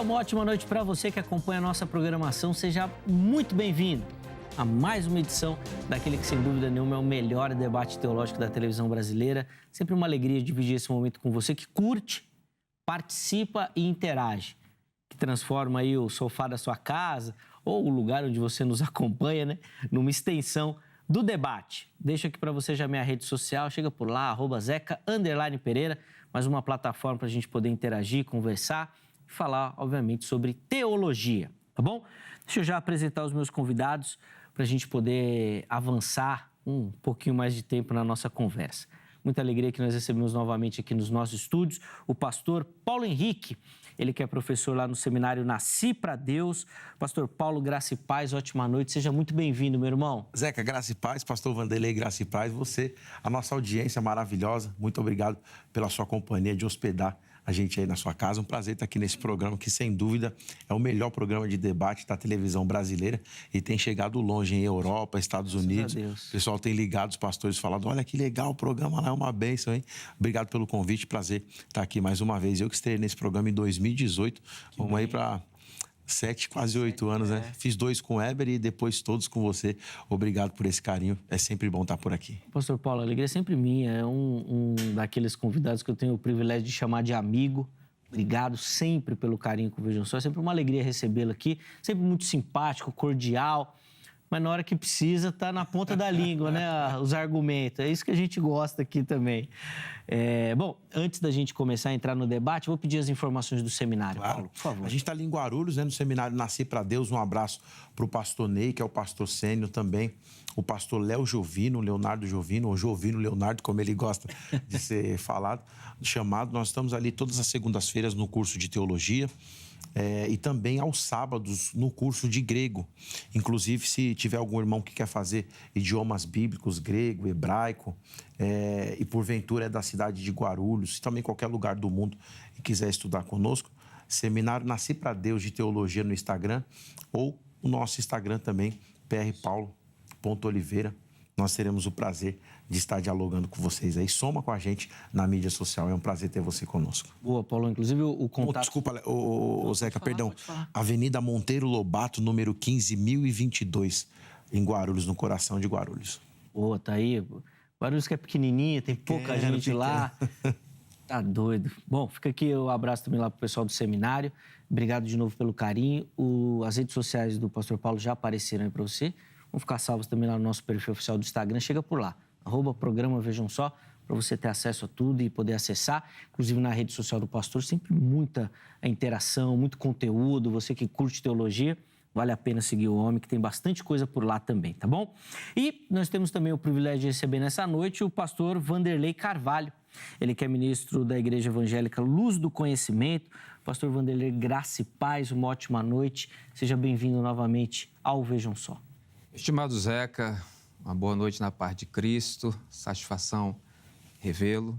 uma ótima noite para você que acompanha a nossa programação. Seja muito bem-vindo a mais uma edição daquele que, sem dúvida nenhuma, é o melhor debate teológico da televisão brasileira. Sempre uma alegria dividir esse momento com você que curte, participa e interage, que transforma aí o sofá da sua casa ou o lugar onde você nos acompanha, né, numa extensão do debate. Deixo aqui para você já minha rede social, chega por lá, @Zeca_Pereira, mais uma plataforma para a gente poder interagir, conversar e falar, obviamente, sobre teologia, tá bom? Deixa eu já apresentar os meus convidados para a gente poder avançar um pouquinho mais de tempo na nossa conversa. Muita alegria que nós recebemos novamente aqui nos nossos estúdios o pastor Paulo Henrique, ele que é professor lá no seminário Nasci para Deus. Pastor Paulo, graça e paz, ótima noite, seja muito bem-vindo, meu irmão. Zeca, graça e paz, pastor Vanderlei, graça e paz, você, a nossa audiência maravilhosa, muito obrigado pela sua companhia de hospedar a gente aí na sua casa. Um prazer estar aqui nesse programa que, sem dúvida, é o melhor programa de debate da televisão brasileira e tem chegado longe em Europa, Estados Unidos. O pessoal tem ligado os pastores falando, olha que legal, o programa lá é uma bênção, hein? Obrigado pelo convite, prazer estar aqui mais uma vez. Eu que estreiei nesse programa em 2018, vamos aí para 7, quase 8 anos, né? Fiz 2 com o Eber e depois todos com você. Obrigado por esse carinho. É sempre bom estar por aqui. Pastor Paulo, a alegria é sempre minha. É um daqueles convidados que eu tenho o privilégio de chamar de amigo. Obrigado sempre pelo carinho com o Vejam Só. É sempre uma alegria recebê-lo aqui. Sempre muito simpático, cordial. Mas na hora que precisa, tá na ponta da língua, né? Os argumentos. É isso que a gente gosta aqui também. Bom, antes da gente começar a entrar no debate, vou pedir as informações do seminário, claro. Paulo, por favor. A gente está ali em Guarulhos, né, no seminário Nasci para Deus. Um abraço para o pastor Ney, que é o pastor sênior também. O pastor Léo Jovino, Leonardo Jovino, ou Jovino Leonardo, como ele gosta de ser falado, chamado. Nós estamos ali todas as segundas-feiras no curso de teologia. E também aos sábados no curso de grego. Inclusive, se tiver algum irmão que quer fazer idiomas bíblicos, grego, hebraico, e porventura é da cidade de Guarulhos, também qualquer lugar do mundo e quiser estudar conosco, Seminário Nasci para Deus de Teologia no Instagram ou o nosso Instagram também, prpaulo.oliveira. Nós teremos o prazer de estar dialogando com vocês aí. Soma com a gente na mídia social. É um prazer ter você conosco. Boa, Paulo. Inclusive, o contato... Desculpa, Zeca, perdão. Avenida Monteiro Lobato, número 15.022, em Guarulhos, no coração de Guarulhos. Boa, tá aí. Guarulhos que é pequenininha, tem pouca gente lá. Tá doido. Bom, fica aqui o abraço também lá pro pessoal do seminário. Obrigado de novo pelo carinho. As redes sociais do pastor Paulo já apareceram aí para você. Vão ficar salvos também lá no nosso perfil oficial do Instagram. Chega por lá, @programa Vejam Só, para você ter acesso a tudo e poder acessar. Inclusive na rede social do pastor, sempre muita interação, muito conteúdo. Você que curte teologia, vale a pena seguir o homem, que tem bastante coisa por lá também, tá bom? E nós temos também o privilégio de receber nessa noite o pastor Vanderlei Carvalho. Ele que é ministro da Igreja Evangélica Luz do Conhecimento. Pastor Vanderlei, graça e paz, uma ótima noite. Seja bem-vindo novamente ao Vejam Só. Estimado Zeca, uma boa noite na paz de Cristo, satisfação revê-lo.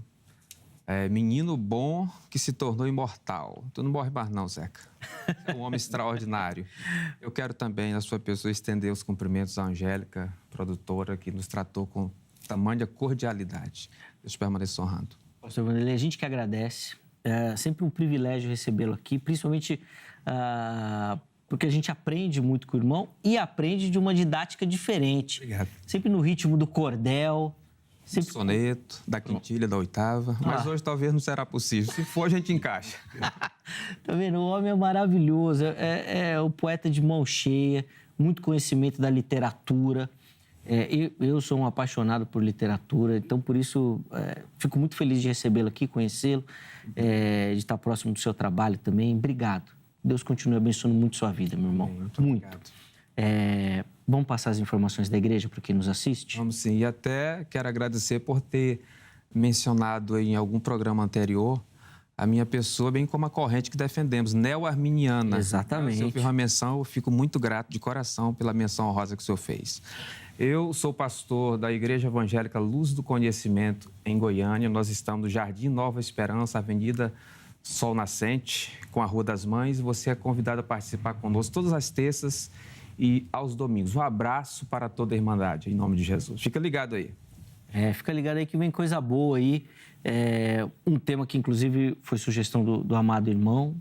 Menino bom que se tornou imortal. Tu não morre mais não, Zeca. É um homem extraordinário. Eu quero também, na sua pessoa, estender os cumprimentos à Angélica, produtora, que nos tratou com tamanha cordialidade. Deus permaneça honrando. Pastor Vanderlei, a gente que agradece. É sempre um privilégio recebê-lo aqui, principalmente... porque a gente aprende muito com o irmão e aprende de uma didática diferente. Obrigado. Sempre no ritmo do cordel. Sempre... Do soneto, da quintilha, da oitava. Mas hoje talvez não será possível. Se for, a gente encaixa. Tá vendo? O homem é maravilhoso. É o poeta de mão cheia, muito conhecimento da literatura. Eu sou um apaixonado por literatura, então por isso fico muito feliz de recebê-lo aqui, conhecê-lo, de estar próximo do seu trabalho também. Obrigado. Deus continue abençoando muito sua vida, meu irmão. Muito. Obrigado. Vamos passar as informações da igreja para quem nos assiste? Vamos sim. E até quero agradecer por ter mencionado em algum programa anterior a minha pessoa, bem como a corrente que defendemos, neo-arminiana. Exatamente. O senhor fez uma menção, eu fico muito grato de coração pela menção honrosa que o senhor fez. Eu sou pastor da Igreja Evangélica Luz do Conhecimento, em Goiânia. Nós estamos no Jardim Nova Esperança, Avenida Sol Nascente, com a Rua das Mães. Você é convidado a participar conosco todas as terças e aos domingos. Um abraço para toda a Irmandade, em nome de Jesus. Fica ligado aí. Fica ligado aí que vem coisa boa aí. Um tema que, inclusive, foi sugestão do amado irmão,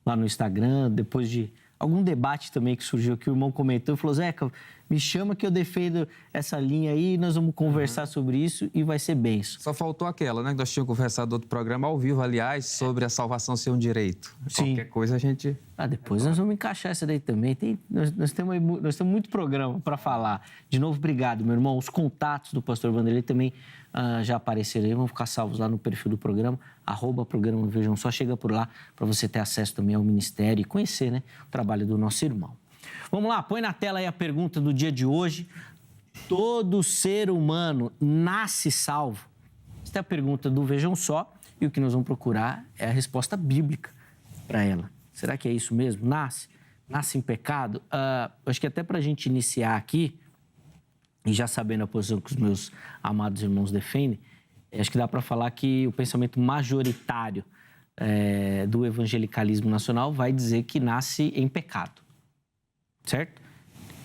lá no Instagram, depois de algum debate também que surgiu, que o irmão comentou e falou: Zeca, me chama que eu defendo essa linha aí, nós vamos conversar sobre isso e vai ser benção. Só faltou aquela, né? Que nós tínhamos conversado no outro programa ao vivo, aliás, sobre a salvação ser um direito. Sim. Qualquer coisa a gente... Depois nós vamos encaixar essa daí também. Nós temos muito programa para falar. De novo, obrigado, meu irmão. Os contatos do pastor Vanderlei também já apareceram aí, vão ficar salvos lá no perfil do programa, @programa Vejam Só. Chega por lá para você ter acesso também ao ministério e conhecer, né, o trabalho do nosso irmão. Vamos lá, põe na tela aí a pergunta do dia de hoje. Todo ser humano nasce salvo? Esta é a pergunta do Vejam Só e o que nós vamos procurar é a resposta bíblica para ela. Será que é isso mesmo? Nasce em pecado? Acho que até para a gente iniciar aqui, e já sabendo a posição que os meus amados irmãos defendem, acho que dá para falar que o pensamento majoritário do evangelicalismo nacional vai dizer que nasce em pecado. Certo?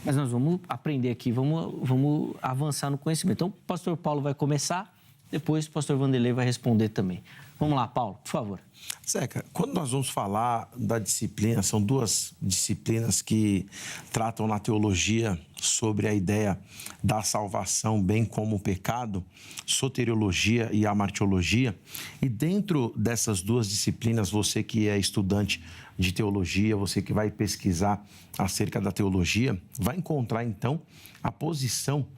Mas nós vamos aprender aqui, vamos avançar no conhecimento. Então, o pastor Paulo vai começar, depois o pastor Vanderlei vai responder também. Vamos lá, Paulo, por favor. Zeca, quando nós vamos falar da disciplina, são duas disciplinas que tratam na teologia sobre a ideia da salvação, bem como o pecado, soteriologia e amartiologia. E dentro dessas duas disciplinas, você que é estudante de teologia, você que vai pesquisar acerca da teologia, vai encontrar, então, a posição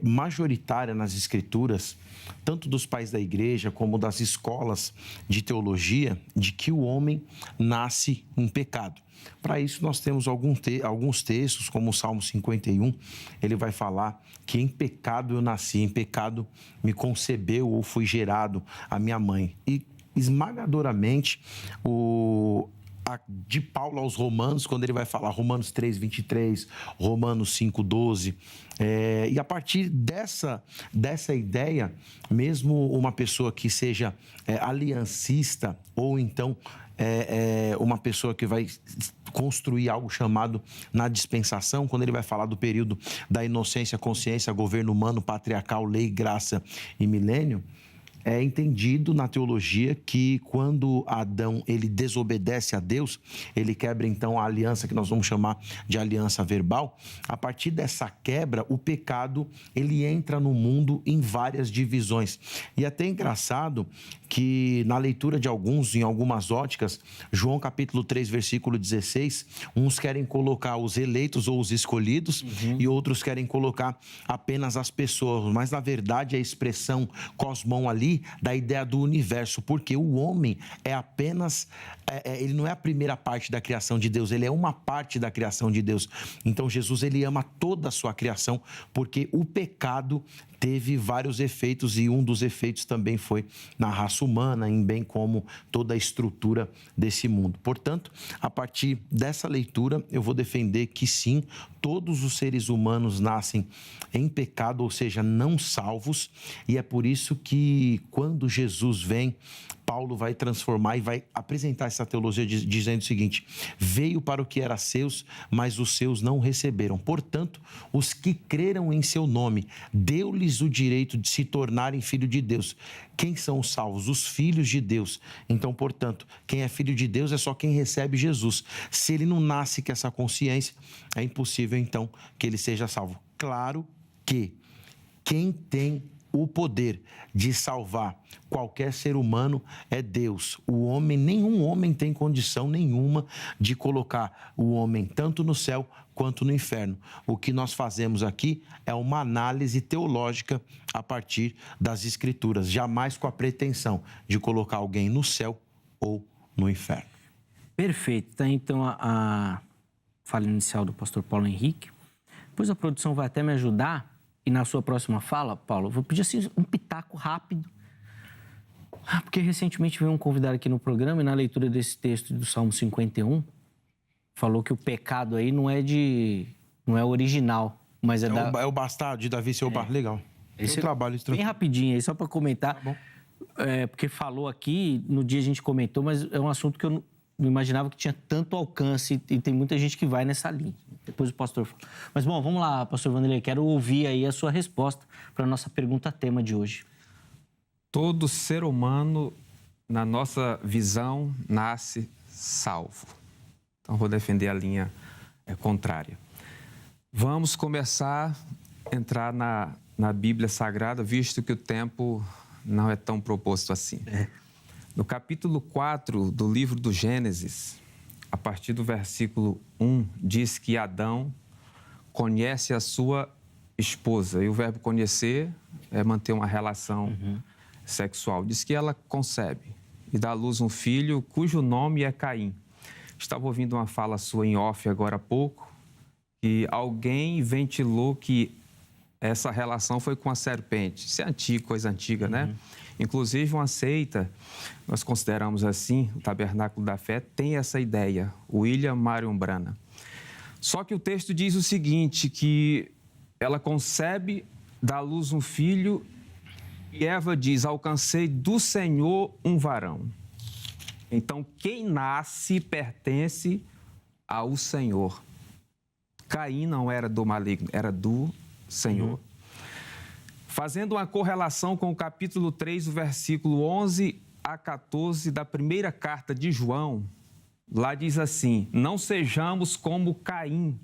majoritária nas Escrituras, tanto dos pais da igreja como das escolas de teologia, de que o homem nasce em pecado. Para isso, nós temos alguns textos, como o Salmo 51, ele vai falar que em pecado eu nasci, em pecado me concebeu ou fui gerado a minha mãe. E esmagadoramente, de Paulo aos Romanos, quando ele vai falar Romanos 3:23, Romanos 5:12, e a partir dessa ideia, mesmo uma pessoa que seja aliancista ou então uma pessoa que vai construir algo chamado na dispensação, quando ele vai falar do período da inocência, consciência, governo humano, patriarcal, lei, graça e milênio, é entendido na teologia que quando Adão ele desobedece a Deus, ele quebra então a aliança que nós vamos chamar de aliança verbal. A partir dessa quebra, o pecado ele entra no mundo em várias divisões. E é até engraçado que na leitura de alguns, em algumas óticas, João capítulo 3, versículo 16, uns querem colocar os eleitos ou os escolhidos e outros querem colocar apenas as pessoas. Mas na verdade a expressão cosmon ali da ideia do universo, porque o homem é apenas, ele não é a primeira parte da criação de Deus, ele é uma parte da criação de Deus. Então Jesus ele ama toda a sua criação, porque o pecado teve vários efeitos e um dos efeitos também foi na raça humana, em bem como toda a estrutura desse mundo. Portanto, a partir dessa leitura, eu vou defender que sim, todos os seres humanos nascem em pecado, ou seja, não salvos, e é por isso que quando Jesus vem, Paulo vai transformar e vai apresentar essa teologia dizendo o seguinte: veio para o que era seus, mas os seus não receberam. Portanto, os que creram em seu nome, deu-lhes o direito de se tornarem filho de Deus. Quem são os salvos? Os filhos de Deus. Então, portanto, quem é filho de Deus é só quem recebe Jesus. Se ele não nasce com essa consciência, é impossível, então, que ele seja salvo. Claro que quem tem o poder de salvar qualquer ser humano é Deus. O homem, nenhum homem tem condição nenhuma de colocar o homem tanto no céu quanto no inferno. O que nós fazemos aqui é uma análise teológica a partir das Escrituras, jamais com a pretensão de colocar alguém no céu ou no inferno. Perfeito. Tá, então, a fala inicial do pastor Paulo Henrique. Depois a produção vai até me ajudar. E na sua próxima fala, Paulo, eu vou pedir assim, um pitaco rápido. Porque recentemente veio um convidado aqui no programa e na leitura desse texto do Salmo 51, falou que o pecado aí não é original, mas é o bastardo de Davi, seu bar. Legal. Esse é um trabalho bem rapidinho aí, só para comentar. Tá bom. Porque falou aqui, no dia a gente comentou, mas é um assunto que eu não imaginava que tinha tanto alcance e tem muita gente que vai nessa linha. Depois o pastor fala. Mas, bom, vamos lá, pastor Vanderlei, quero ouvir aí a sua resposta para a nossa pergunta-tema de hoje. Todo ser humano, na nossa visão, nasce salvo. Então, vou defender a linha contrária. Vamos começar a entrar na Bíblia Sagrada, visto que o tempo não é tão proposto assim. No capítulo 4 do livro do Gênesis, a partir do versículo 1, diz que Adão conhece a sua esposa. E o verbo conhecer é manter uma relação sexual. Diz que ela concebe e dá à luz um filho cujo nome é Caim. Estava ouvindo uma fala sua em off agora há pouco, que alguém ventilou que essa relação foi com a serpente. Isso é antigo, coisa antiga, né? Inclusive, uma seita, nós consideramos assim, o Tabernáculo da Fé, tem essa ideia, William Marion Branham. Só que o texto diz o seguinte, que ela concebe, dá à luz um filho, e Eva diz, alcancei do Senhor um varão. Então, quem nasce pertence ao Senhor. Caim não era do maligno, era do Senhor. Fazendo uma correlação com o capítulo 3, o versículo 11 a 14 da primeira carta de João, lá diz assim, não sejamos como Caim,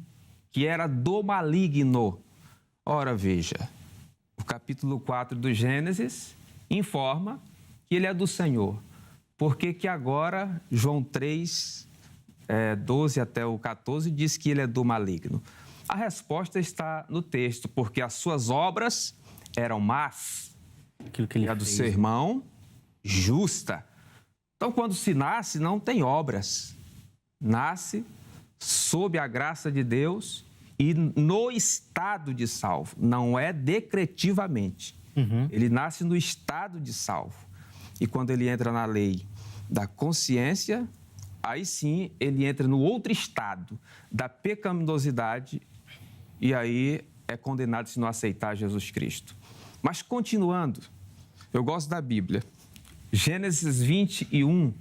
que era do maligno. Ora, veja, o capítulo 4 do Gênesis informa que ele é do Senhor. Por que que agora João 3, 12 até o 14, diz que ele é do maligno? A resposta está no texto, porque as suas obras eram más, Aquilo que ele e a do fez, seu irmão, justa. Então, quando se nasce, não tem obras. Nasce sob a graça de Deus e no estado de salvo. Não é decretivamente. Ele nasce no estado de salvo. E quando ele entra na lei da consciência, aí sim ele entra no outro estado da pecaminosidade e aí é condenado se não aceitar Jesus Cristo. Mas continuando, eu gosto da Bíblia. Gênesis 21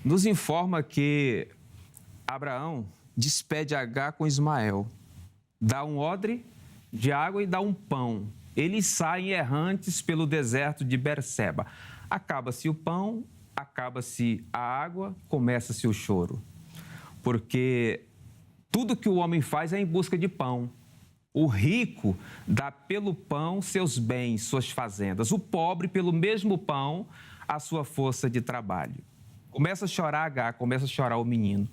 nos informa que Abraão despede Agar com Ismael, dá um odre de água e dá um pão. Eles saem errantes pelo deserto de Berseba. Acaba-se o pão, acaba-se a água, começa-se o choro. Porque tudo que o homem faz é em busca de pão. O rico dá pelo pão seus bens, suas fazendas. O pobre, pelo mesmo pão, a sua força de trabalho. Começa a chorar Agar, começa a chorar o menino.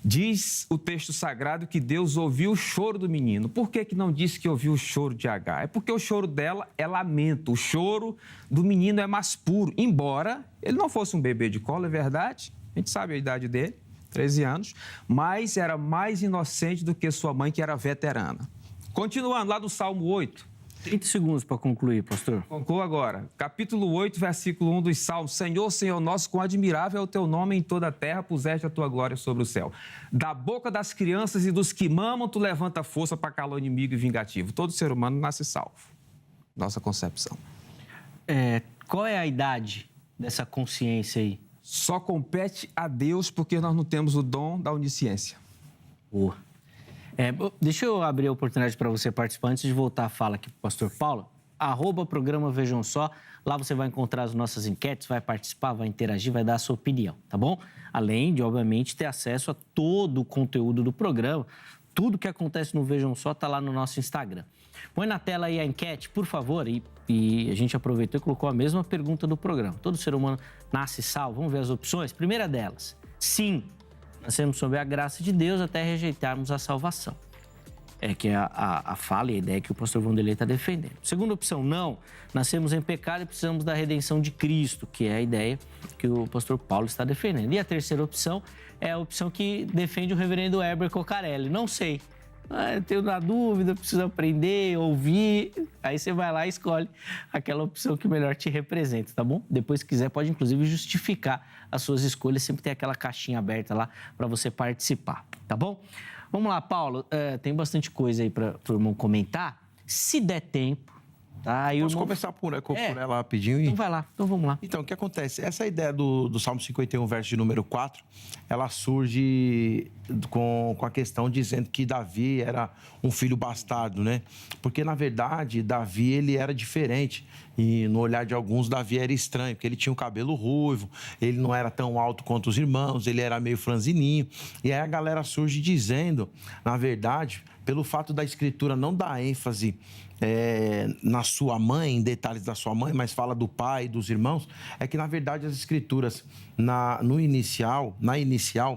Diz o texto sagrado que Deus ouviu o choro do menino. Por que não disse que ouviu o choro de Agar? É porque o choro dela é lamento. O choro do menino é mais puro. Embora ele não fosse um bebê de colo, é verdade. A gente sabe a idade dele, 13 anos. Mas era mais inocente do que sua mãe, que era veterana. Continuando, lá do Salmo 8. 30 segundos para concluir, pastor. Concluo agora. Capítulo 8, versículo 1 dos Salmos. Senhor, Senhor nosso, quão admirável é o teu nome em toda a terra, puseste a tua glória sobre o céu. Da boca das crianças e dos que mamam, tu levanta força para calar o inimigo e vingativo. Todo ser humano nasce salvo. Nossa concepção. Qual é a idade dessa consciência aí? Só compete a Deus porque nós não temos o dom da onisciência. Boa. Deixa eu abrir a oportunidade para você participar. Antes de voltar a fala aqui para o pastor Paulo, @programa Vejam Só. Lá você vai encontrar as nossas enquetes, vai participar, vai interagir, vai dar a sua opinião, tá bom? Além de, obviamente, ter acesso a todo o conteúdo do programa. Tudo que acontece no Vejam Só está lá no nosso Instagram. Põe na tela aí a enquete, por favor. E a gente aproveitou e colocou a mesma pergunta do programa. Todo ser humano nasce salvo? Vamos ver as opções? Primeira delas, sim. Nascemos sob a graça de Deus até rejeitarmos a salvação. Que é a fala e a ideia que o pastor Vanderlei está defendendo. Segunda opção, não. Nascemos em pecado e precisamos da redenção de Cristo, que é a ideia que o pastor Paulo está defendendo. E a terceira opção é a opção que defende o reverendo Heber Cocarelli. Não sei. Eu tenho na dúvida, preciso aprender, ouvir. Aí você vai lá e escolhe aquela opção que melhor te representa, tá bom? Depois, se quiser, pode inclusive justificar as suas escolhas. Sempre tem aquela caixinha aberta lá para você participar, tá bom? Vamos lá, Paulo. Tem bastante coisa aí para o irmão comentar. Se der tempo, Tá, aí o Posso irmão... começar por ela rapidinho? Então vai lá, então vamos lá. Então, o que acontece? Essa ideia do Salmo 51, verso de número 4, ela surge com a questão dizendo que Davi era um filho bastardo, né? Porque, na verdade, Davi, ele era diferente. E no olhar de alguns, Davi era estranho, porque ele tinha o cabelo ruivo, ele não era tão alto quanto os irmãos, ele era meio franzininho. E aí a galera surge dizendo, na verdade, pelo fato da Escritura não dar ênfase na sua mãe, em detalhes da sua mãe, mas fala do pai e dos irmãos, é que, na verdade, as Escrituras, na inicial,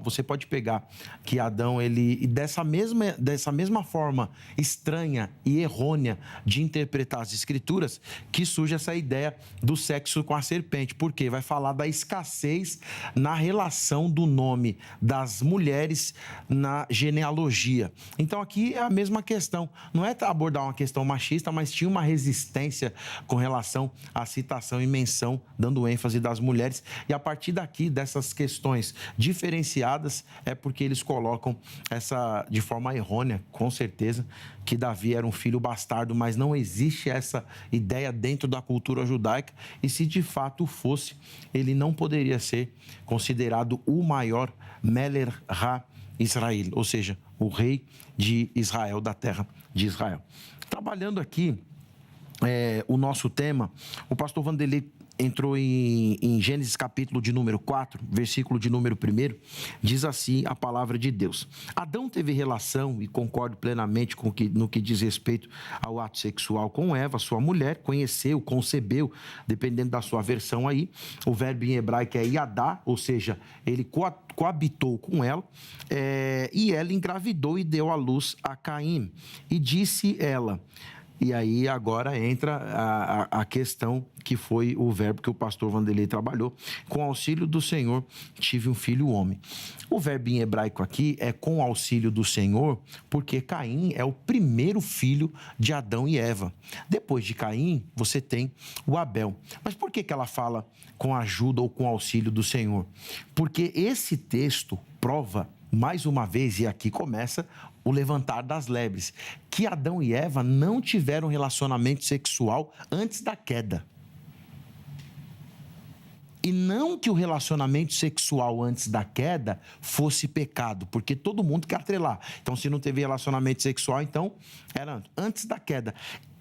você pode pegar que Adão, ele, dessa mesma forma estranha e errônea de interpretar as Escrituras, que surge essa ideia do sexo com a serpente. Por quê? Vai falar da escassez na relação do nome das mulheres na genealogia. Então, aqui é a mesma questão. Não é abordar uma questão machista, mas tinha uma resistência com relação à citação e menção, dando ênfase das mulheres. E a partir daqui, dessas questões diferenciadas, é porque eles colocam essa, de forma errônea, com certeza, que Davi era um filho bastardo, mas não existe essa ideia dentro da cultura judaica. E se de fato fosse, ele não poderia ser considerado o maior Meler Ha-Israel, ou seja, o rei de Israel, da terra de Israel. Trabalhando aqui o nosso tema, o pastor Vanderlei entrou em Gênesis capítulo de número 4, versículo de número 1, diz assim a palavra de Deus. Adão teve relação, e concordo plenamente no que diz respeito ao ato sexual com Eva, sua mulher, conheceu, concebeu, dependendo da sua versão aí, o verbo em hebraico é yadá, ou seja, ele coabitou com ela, e ela engravidou e deu à luz a Caim. E disse ela... E aí agora entra a questão que foi o verbo que o pastor Vanderlei trabalhou. Com auxílio do Senhor, tive um filho homem. O verbo em hebraico aqui é com auxílio do Senhor, porque Caim é o primeiro filho de Adão e Eva. Depois de Caim, você tem o Abel. Mas por que ela fala com ajuda ou com auxílio do Senhor? Porque esse texto prova, mais uma vez, e aqui começa o levantar das lebres, que Adão e Eva não tiveram relacionamento sexual antes da queda. E não que o relacionamento sexual antes da queda fosse pecado, porque todo mundo quer atrelar. Então, se não teve relacionamento sexual, então era antes da queda.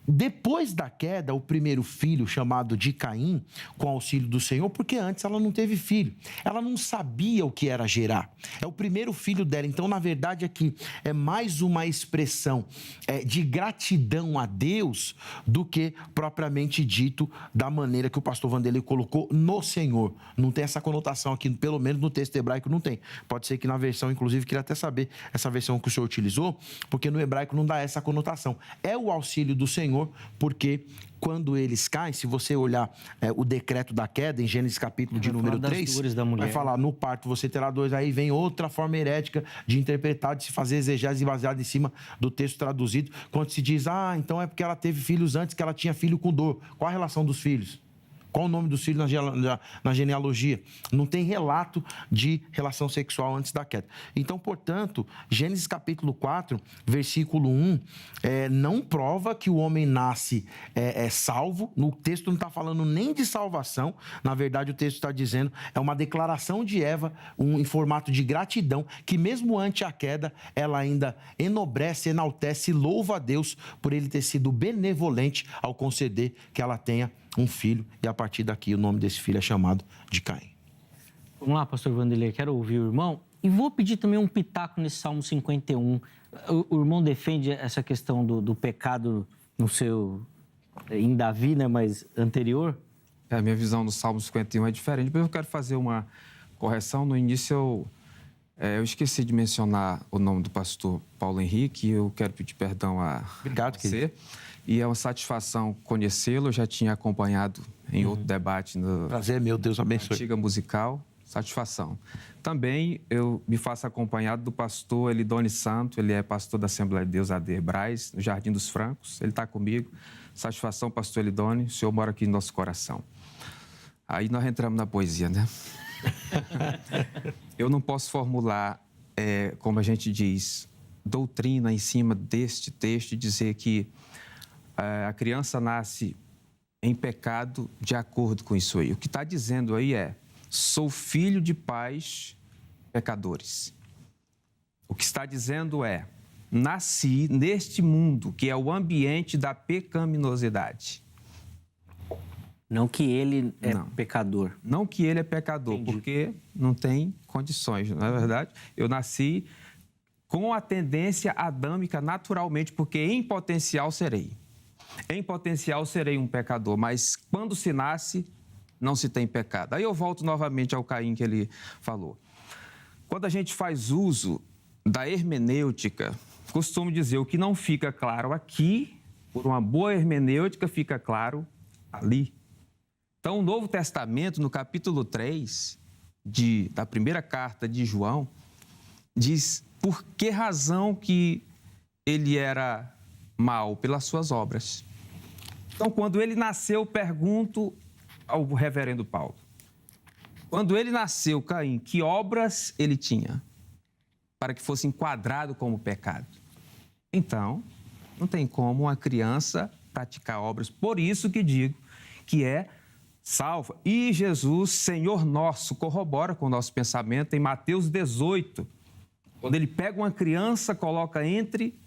Depois da queda, o primeiro filho, chamado de Caim, com auxílio do Senhor, porque antes ela não teve filho. Ela não sabia o que era gerar. É o primeiro filho dela. Então, na verdade, aqui é mais uma expressão de gratidão a Deus do que propriamente dito da maneira que o pastor Vanderlei colocou no Senhor. Não tem essa conotação aqui, pelo menos no texto hebraico não tem. Pode ser que na versão, inclusive, queria até saber essa versão que o senhor utilizou, porque no hebraico não dá essa conotação. É o auxílio do Senhor, porque quando eles caem, se você olhar o decreto da queda, em Gênesis capítulo de número 3, vai falar, no parto você terá dois, aí vem outra forma herética de interpretar, de se fazer exegese baseada em cima do texto traduzido, quando se diz, então é porque ela teve filhos antes, que ela tinha filho com dor. Qual a relação dos filhos? Qual o nome dos filhos na genealogia? Não tem relato de relação sexual antes da queda. Então, portanto, Gênesis capítulo 4, versículo 1, não prova que o homem nasce salvo. No texto não está falando nem de salvação. Na verdade, o texto está dizendo, é uma declaração de Eva, em formato de gratidão, que mesmo ante a queda, ela ainda enobrece, enaltece e louva a Deus por ele ter sido benevolente ao conceder que ela tenha um filho, e a partir daqui o nome desse filho é chamado de Caim. Vamos lá, pastor Vanderlei, quero ouvir o irmão. E vou pedir também um pitaco nesse Salmo 51. O irmão defende essa questão do pecado em Davi, né, mas anterior? A minha visão do Salmo 51 é diferente, mas eu quero fazer uma correção. No início, eu esqueci de mencionar o nome do pastor Paulo Henrique, e eu quero pedir perdão a Obrigado, você. Querido. E é uma satisfação conhecê-lo. Eu já tinha acompanhado em outro debate no Prazer, meu Deus abençoe. Antiga Musical. Satisfação. Também eu me faço acompanhado do pastor Elidone Santo. Ele é pastor da Assembleia de Deus AD Braz, no Jardim dos Francos. Ele está comigo. Satisfação, pastor Elidone. O senhor mora aqui no nosso coração. Aí nós entramos na poesia, né? Eu não posso formular, como a gente diz, doutrina em cima deste texto e dizer que a criança nasce em pecado de acordo com isso aí. O que está dizendo aí é, sou filho de pais pecadores. O que está dizendo é, nasci neste mundo que é o ambiente da pecaminosidade. Não que ele é pecador. Não que ele é pecador, entendi. Porque não tem condições, não é verdade? Eu nasci com a tendência adâmica naturalmente, porque em potencial serei. Em potencial serei um pecador, mas quando se nasce, não se tem pecado. Aí eu volto novamente ao Caim que ele falou. Quando a gente faz uso da hermenêutica, costumo dizer o que não fica claro aqui, por uma boa hermenêutica, fica claro ali. Então, o Novo Testamento, no capítulo 3 da primeira carta de João, diz por que razão que ele era mau, pelas suas obras. Então, quando ele nasceu, pergunto ao reverendo Paulo, quando ele nasceu, Caim, que obras ele tinha para que fosse enquadrado como pecado? Então, não tem como uma criança praticar obras. Por isso que digo que é salva. E Jesus, Senhor nosso, corrobora com o nosso pensamento em Mateus 18, quando ele pega uma criança, coloca entre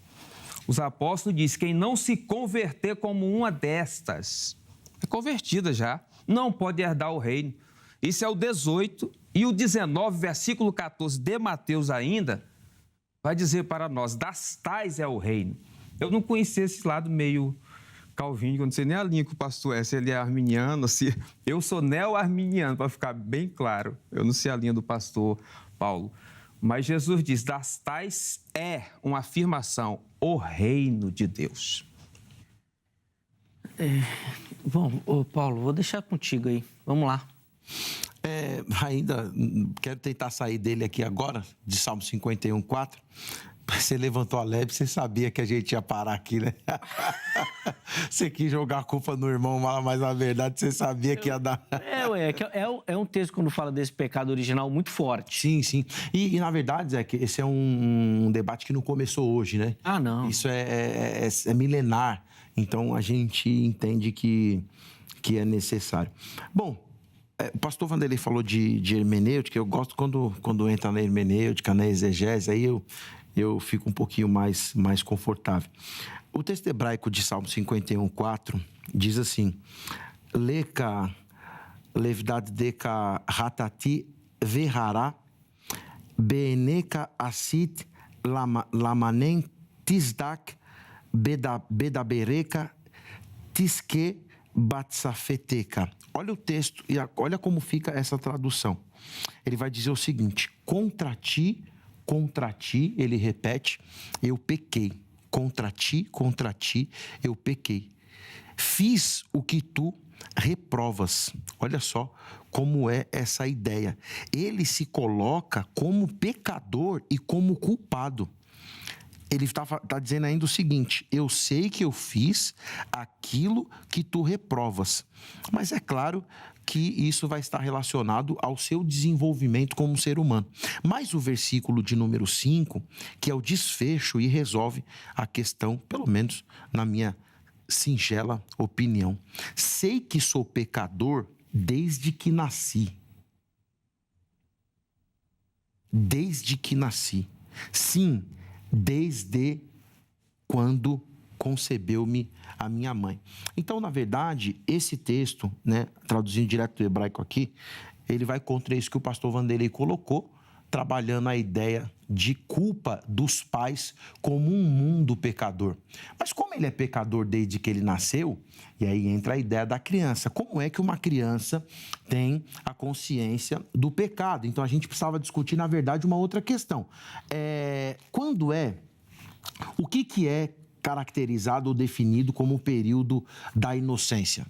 os apóstolos, diz, quem não se converter como uma destas, é convertida já, não pode herdar o reino. Isso é o 18 e o 19, versículo 14 de Mateus ainda, vai dizer para nós, das tais é o reino. Eu não conhecia esse lado meio calvínico, eu não sei nem a linha que o pastor é, se ele é arminiano, se... Eu sou neo-arminiano, para ficar bem claro. Eu não sei a linha do pastor Paulo. Mas Jesus diz, das tais é uma afirmação, o reino de Deus. Bom, Paulo, vou deixar contigo aí. Vamos lá. Ainda quero tentar sair dele aqui agora, de Salmo 51, 4. Você levantou a lebre, você sabia que a gente ia parar aqui, né? Você quis jogar a culpa no irmão, mas na verdade você sabia que ia dar. É um texto, quando fala desse pecado original, muito forte. Sim, sim. E na verdade, Zé, que esse é um debate que não começou hoje, né? Ah, não. Isso é milenar. Então a gente entende que é necessário. Bom, o pastor Vanderlei falou de hermenêutica. Eu gosto quando entra na hermenêutica, na exegese, aí eu fico um pouquinho mais confortável. O texto hebraico de Salmo 51, 4 diz assim: Leka levidad deka hatati verhará beneka asit lamanen tisdak bedabereka tiske batsafeteka. Olha o texto e olha como fica essa tradução. Ele vai dizer o seguinte: contra ti, ele repete, eu pequei. Contra ti, eu pequei. Fiz o que tu reprovas. Olha só como é essa ideia. Ele se coloca como pecador e como culpado. Ele está dizendo ainda o seguinte: eu sei que eu fiz aquilo que tu reprovas. Mas é claro que isso vai estar relacionado ao seu desenvolvimento como ser humano. Mas o versículo de número 5, que é o desfecho e resolve a questão, pelo menos na minha singela opinião. Sei que sou pecador desde que nasci. Desde que nasci. Sim, desde quando concebeu-me a minha mãe. Então, na verdade, esse texto, né, traduzindo direto do hebraico aqui, ele vai contra isso que o pastor Vanderlei colocou, trabalhando a ideia de culpa dos pais como um mundo pecador. Mas como ele é pecador desde que ele nasceu, e aí entra a ideia da criança. Como é que uma criança tem a consciência do pecado? Então, a gente precisava discutir, na verdade, uma outra questão. O que é caracterizado ou definido como o período da inocência?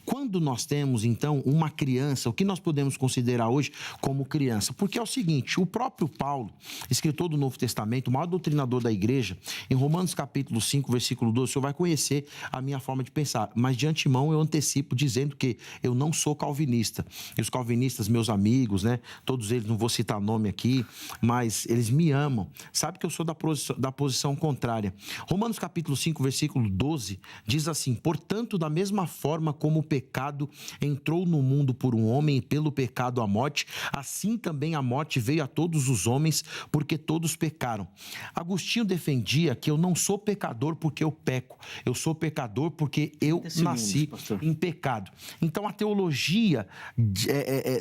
Quando nós temos, então, uma criança, o que nós podemos considerar hoje como criança? Porque é o seguinte, o próprio Paulo, escritor do Novo Testamento, o maior doutrinador da igreja, em Romanos capítulo 5, versículo 12, o senhor vai conhecer a minha forma de pensar, mas de antemão eu antecipo dizendo que eu não sou calvinista. E os calvinistas, meus amigos, né, todos eles, não vou citar nome aqui, mas eles me amam. Sabe que eu sou da posição contrária. Romanos capítulo capítulo 5, versículo 12, diz assim: portanto, da mesma forma como o pecado entrou no mundo por um homem e pelo pecado a morte, assim também a morte veio a todos os homens, porque todos pecaram. Agostinho defendia que eu não sou pecador porque eu peco, eu sou pecador porque eu nasci em pecado. Então, a teologia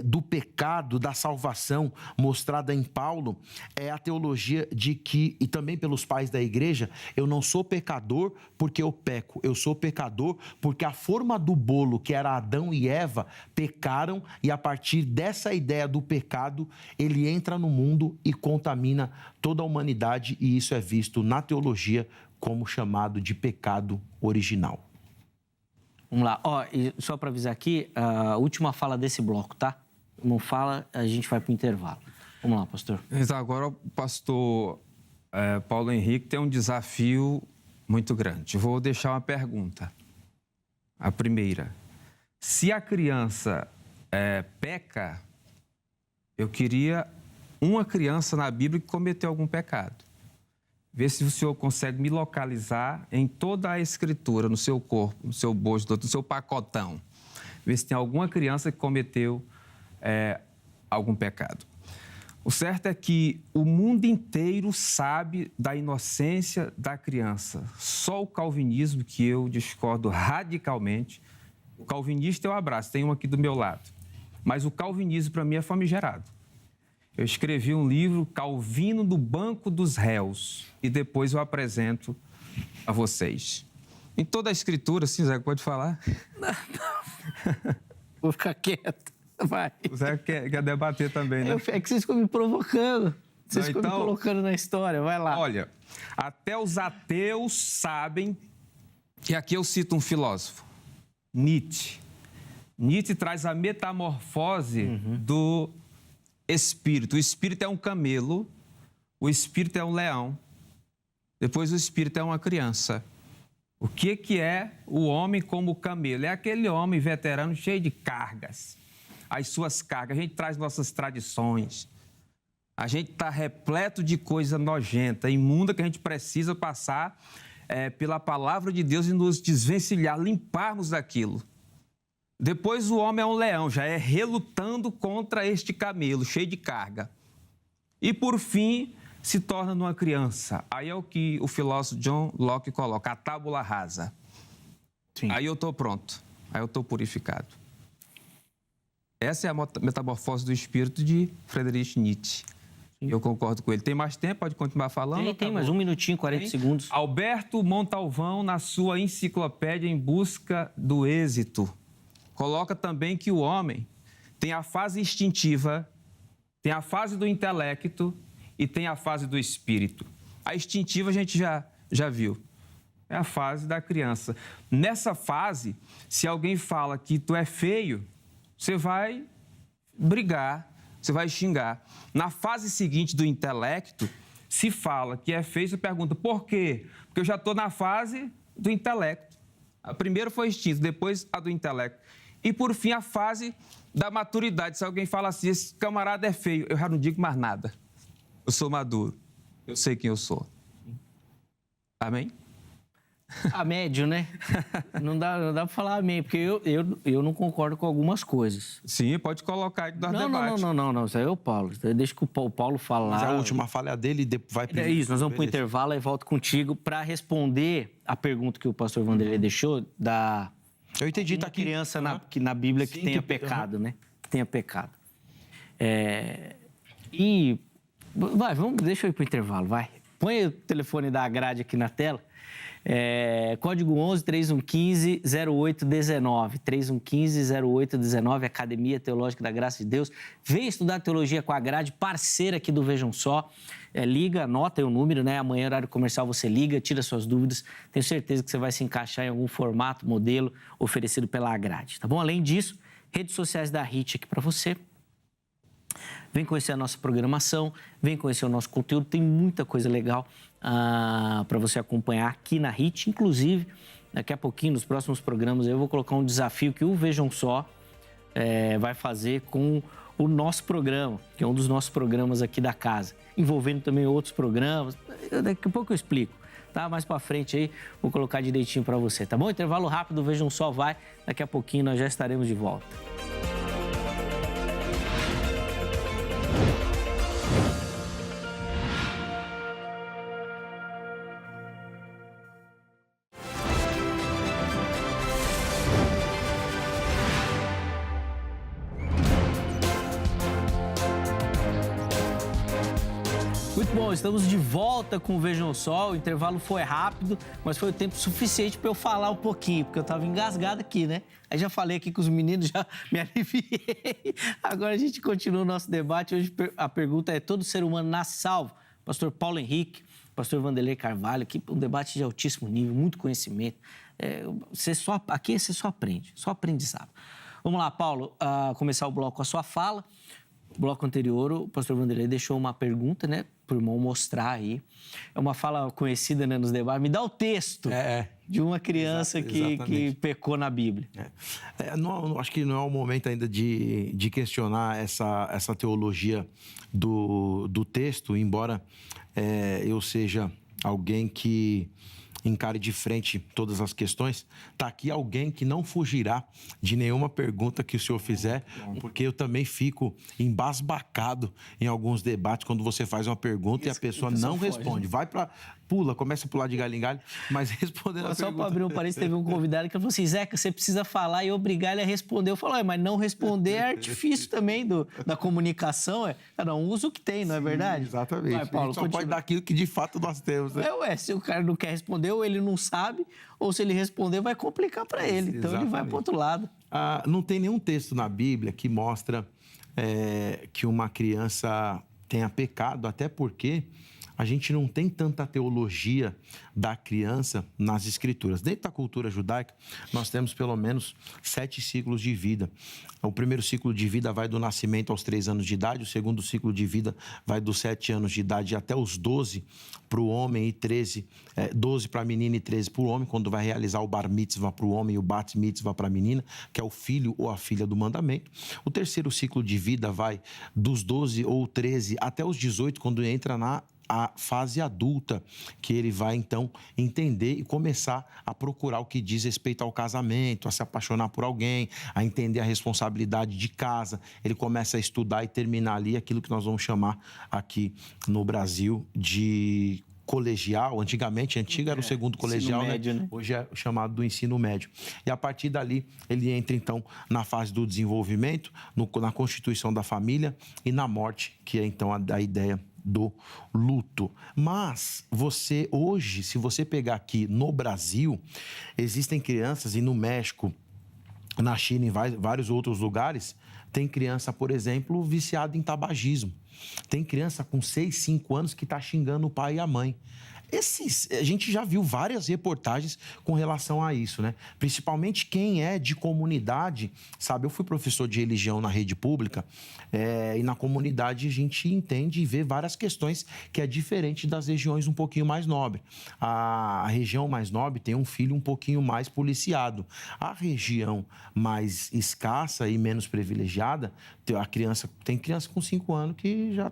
do pecado, da salvação, mostrada em Paulo, é a teologia de que, e também pelos pais da igreja, eu não sou pecador porque eu peco, eu sou pecador porque a forma do bolo, que era Adão e Eva, pecaram, e a partir dessa ideia do pecado, ele entra no mundo e contamina toda a humanidade, e isso é visto na teologia como chamado de pecado original. Vamos lá. Ó, e só para avisar aqui, a última fala desse bloco, tá? Não fala, a gente vai para o intervalo. Vamos lá, pastor. Então, agora o pastor Paulo Henrique tem um desafio muito grande. Eu vou deixar uma pergunta. A primeira: se a criança peca, eu queria uma criança na Bíblia que cometeu algum pecado. Vê se o senhor consegue me localizar em toda a Escritura, no seu corpo, no seu bojo, no seu pacotão. Vê se tem alguma criança que cometeu algum pecado. O certo é que o mundo inteiro sabe da inocência da criança. Só o calvinismo, que eu discordo radicalmente. O calvinista eu abraço, tem um aqui do meu lado. Mas o calvinismo, para mim, é famigerado. Eu escrevi um livro, Calvino do Banco dos Réus, e depois eu apresento a vocês. Em toda a Escritura, sim, Zé, pode falar? Não. Vou ficar quieto. Vai. O Zé quer debater também, né? É que vocês ficam me provocando. Vocês ficam me colocando na história. Vai lá. Olha, até os ateus sabem, e aqui eu cito um filósofo, Nietzsche. Nietzsche traz a metamorfose do espírito. O espírito é um camelo, o espírito é um leão, depois o espírito é uma criança. O que é o homem como camelo? É aquele homem veterano cheio de cargas. As suas cargas, a gente traz nossas tradições. A gente está repleto de coisa nojenta, imunda, que a gente precisa passar pela palavra de Deus e nos desvencilhar, limparmos daquilo. Depois o homem é um leão, já é relutando contra este camelo, cheio de carga. E por fim, se torna numa criança. Aí é o que o filósofo John Locke coloca, a tábula rasa. Sim. Aí eu estou pronto, aí eu estou purificado. Essa é a metamorfose do espírito de Friedrich Nietzsche. Sim. Eu concordo com ele. Tem mais tempo? Pode continuar falando? Tem mais 1 minutinho, 40 segundos. Alberto Montalvão, na sua enciclopédia Em Busca do Êxito, coloca também que o homem tem a fase instintiva, tem a fase do intelecto e tem a fase do espírito. A instintiva a gente já viu. É a fase da criança. Nessa fase, se alguém fala que tu é feio, você vai brigar, você vai xingar. Na fase seguinte do intelecto, se fala que é feio, você pergunta por quê? Porque eu já estou na fase do intelecto. A primeira foi instinto, depois a do intelecto. E, por fim, a fase da maturidade. Se alguém fala assim, esse camarada é feio, eu já não digo mais nada. Eu sou maduro. Eu sei quem eu sou. Amém? A médio, né? Não dá para falar amém, porque eu não concordo com algumas coisas. Sim, pode colocar aí no debate. Não. Isso aí é o Paulo. Deixa que o Paulo fale lá. Mas a última fala é a dele e vai... É isso, nós vamos para o intervalo e volto contigo para responder a pergunta que o pastor Vanderlei deixou da... Eu entendi, tá aqui. Criança na Bíblia que tenha pecado, né? Que tenha pecado. Deixa eu ir para o intervalo, vai. Põe o telefone da grade aqui na tela. Código 11 3115 0819. 3115 0819, Academia Teológica da Graça de Deus. Vem estudar teologia com a grade, parceira aqui do Vejam Só. Liga, anota aí o número, né? Amanhã, horário comercial, você liga, tira suas dúvidas. Tenho certeza que você vai se encaixar em algum formato, modelo oferecido pela grade, tá bom? Além disso, redes sociais da HIT aqui para você. Vem conhecer a nossa programação, vem conhecer o nosso conteúdo, tem muita coisa legal para você acompanhar aqui na HIT. Inclusive, daqui a pouquinho, nos próximos programas, eu vou colocar um desafio que o Vejam Só vai fazer com o nosso programa, que é um dos nossos programas aqui da casa, envolvendo também outros programas. Daqui a pouco eu explico. tá? Mais pra frente aí, vou colocar direitinho pra você, tá bom? Intervalo rápido, Vejam Só vai. Daqui a pouquinho nós já estaremos de volta. Muito bom, estamos de volta com o Vejam Só. O intervalo foi rápido, mas foi o tempo suficiente para eu falar um pouquinho, porque eu estava engasgado aqui, né? Aí já falei aqui com os meninos, já me aliviei. Agora a gente continua o nosso debate. Hoje a pergunta é: todo ser humano nasce salvo? Pastor Paulo Henrique, pastor Vanderlei Carvalho, aqui um debate de altíssimo nível, muito conhecimento. Aqui você só aprende, só aprendizado. Vamos lá, Paulo, começar o bloco com a sua fala. No bloco anterior, o pastor Vanderlei deixou uma pergunta, né, para o irmão mostrar aí. É uma fala conhecida, né, nos debates. Me dá o texto de uma criança que pecou na Bíblia. Acho que não é o momento ainda de questionar essa teologia do texto, embora eu seja alguém que encare de frente todas as questões. Está aqui alguém que não fugirá de nenhuma pergunta que o senhor fizer, porque eu também fico embasbacado em alguns debates quando você faz uma pergunta e a pessoa não responde. Vai para... começa a pular de galho em galho, mas respondendo a pergunta... Só para abrir um parênteses, teve um convidado que falou assim: Zeca, você precisa falar e obrigar ele a responder. Eu falei: mas não responder é artifício também da comunicação. Cada um usa o que tem, não é verdade? Exatamente. Vai, Paulo, só pode dar aquilo que de fato nós temos, né? Se o cara não quer responder, ou ele não sabe, ou se ele responder, vai complicar para ele. Então ele vai para o outro lado. Não tem nenhum texto na Bíblia que mostra que uma criança tenha pecado, até porque a gente não tem tanta teologia da criança nas Escrituras. Dentro da cultura judaica, nós temos pelo menos 7 ciclos de vida. O primeiro ciclo de vida vai do nascimento aos 3 anos de idade, o segundo ciclo de vida vai dos 7 anos de idade até os 12 para o homem e 12 para a menina e 13 para o homem, quando vai realizar o bar mitzvah para o homem e o bat mitzvah para a menina, que é o filho ou a filha do mandamento. O terceiro ciclo de vida vai dos 12 ou 13 até os 18, quando entra a fase adulta, que ele vai, então, entender e começar a procurar o que diz respeito ao casamento, a se apaixonar por alguém, a entender a responsabilidade de casa. Ele começa a estudar e terminar ali aquilo que nós vamos chamar aqui no Brasil de colegial. Antiga era o segundo colegial, médio, né? Hoje é chamado do ensino médio. E a partir dali, ele entra, então, na fase do desenvolvimento, na constituição da família e na morte, que é, então, a ideia do luto. Mas hoje, se você pegar aqui no Brasil, existem crianças, e no México, na China, em vários outros lugares, tem criança, por exemplo, viciada em tabagismo. Tem criança com 6, 5 anos que está xingando o pai e a mãe. A gente já viu várias reportagens com relação a isso, né? Principalmente quem é de comunidade, sabe? Eu fui professor de religião na rede pública e na comunidade a gente entende e vê várias questões que é diferente das regiões um pouquinho mais nobres. A região mais nobre tem um filho um pouquinho mais policiado. A região mais escassa e menos privilegiada, tem criança com 5 anos que já